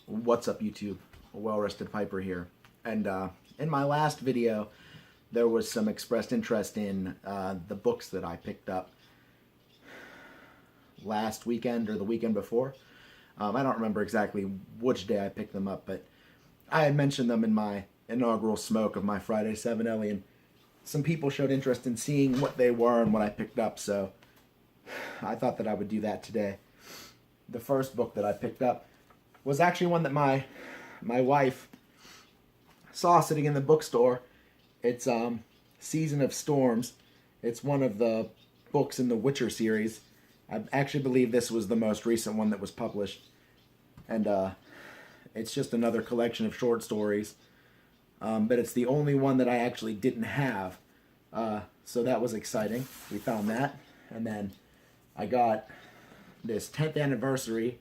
What's up, YouTube? Well-Rested Piper here. And in my last video, there was some expressed interest in the books that I picked up last weekend or the weekend before. I don't remember exactly which day I picked them up, but I had mentioned them in my inaugural smoke of my Friday 7 Ellie, and some people showed interest in seeing what they were and what I picked up, so I thought that I would do that today. The first book that I picked up was actually one that my wife saw sitting in the bookstore. It's Season of Storms. It's one of the books in the Witcher series. I actually believe this was the most recent one that was published. And it's just another collection of short stories. But it's the only one that I actually didn't have. So that was exciting. We found that. And then I got this 10th anniversary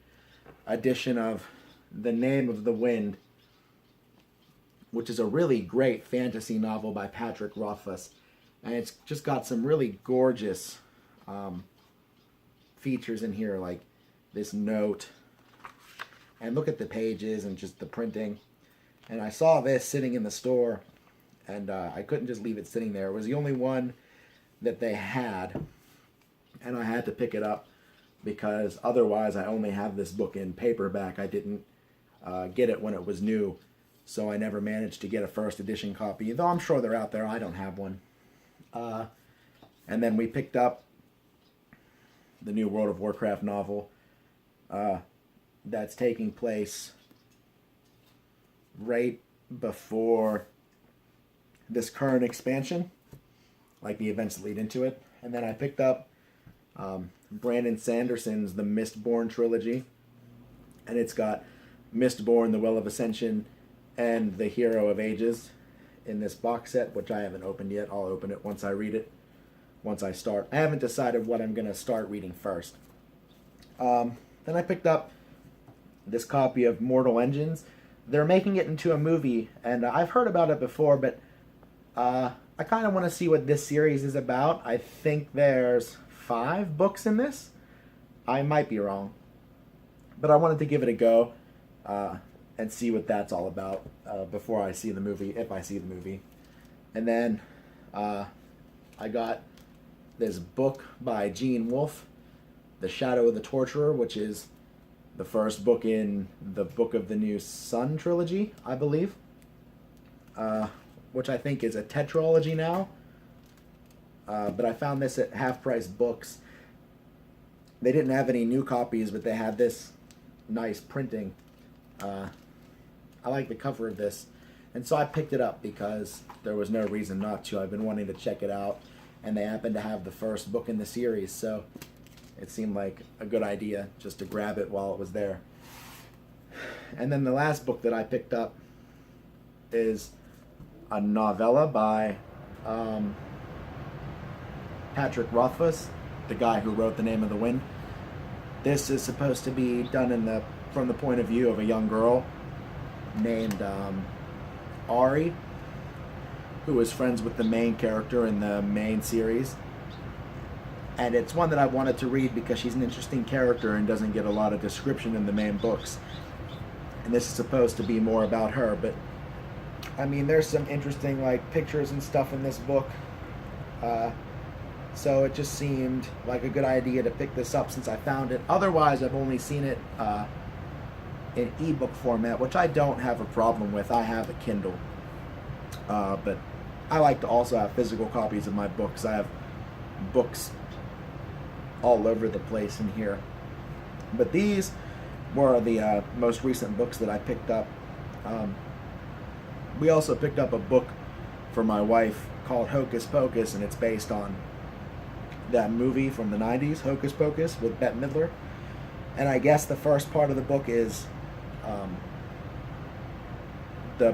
edition of The Name of the Wind, which is a really great fantasy novel by Patrick Rothfuss. And it's just got some really gorgeous features in here, like this note. And look at the pages and just the printing. And I saw this sitting in the store, and I couldn't just leave it sitting there. It was the only one that they had, and I had to pick it up because otherwise I only have this book in paperback. I didn't get it when it was new, so I never managed to get a first edition copy, though I'm sure they're out there. I don't have one. And then we picked up the new World of Warcraft novel that's taking place right before this current expansion, like the events that lead into it. And then I picked up Brandon Sanderson's The Mistborn Trilogy, and it's got Mistborn, The Well of Ascension, and The Hero of Ages in this box set, which I haven't opened yet. I'll open it once I read it, once I start. I haven't decided what I'm going to start reading first. Then I picked up this copy of Mortal Engines. They're making it into a movie, and I've heard about it before, but I kind of want to see what this series is about. I think there's 5 books in this. I might be wrong, but I wanted to give it a go and see what that's all about before I see the movie, if I see the movie. And then I got this book by Gene Wolfe, The Shadow of the Torturer, which is the first book in the Book of the New Sun trilogy, I believe, which I think is a tetralogy now. But I found this at half-price books. They didn't have any new copies, but they had this nice printing. I like the cover of this, and so I picked it up because there was no reason not to. I've been wanting to check it out, and they happened to have the first book in the series, so it seemed like a good idea just to grab it while it was there. And then the last book that I picked up is a novella by Patrick Rothfuss, the guy who wrote The Name of the Wind. This is supposed to be done from the point of view of a young girl named Ari, who was friends with the main character in the main series. And it's one that I wanted to read because she's an interesting character and doesn't get a lot of description in the main books. And this is supposed to be more about her, but I mean, there's some interesting like pictures and stuff in this book. So it just seemed like a good idea to pick this up since I found it. Otherwise, I've only seen it in ebook format, which I don't have a problem with. I have a Kindle. But I like to also have physical copies of my books. I have books all over the place in here. But these were the most recent books that I picked up. We also picked up a book for my wife called Hocus Pocus, and it's based on that movie from the 90s, Hocus Pocus, with Bette Midler. And I guess the first part of the book is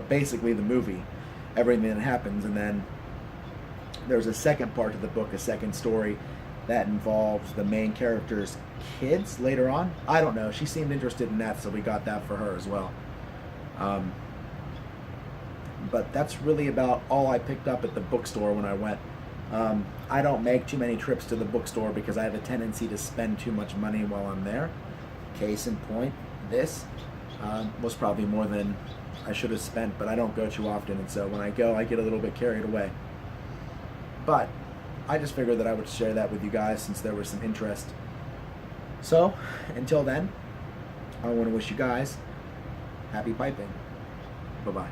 basically the movie, everything that happens, and then there's a second part of the book, a second story that involves the main character's kids later on. I don't know. She seemed interested in that, so we got that for her as well. But that's really about all I picked up at the bookstore when I went. I don't make too many trips to the bookstore because I have a tendency to spend too much money while I'm there. Case in point, this. Was probably more than I should have spent, but I don't go too often, and so when I go, I get a little bit carried away. But I just figured that I would share that with you guys since there was some interest. So, until then, I want to wish you guys happy piping. Bye-bye.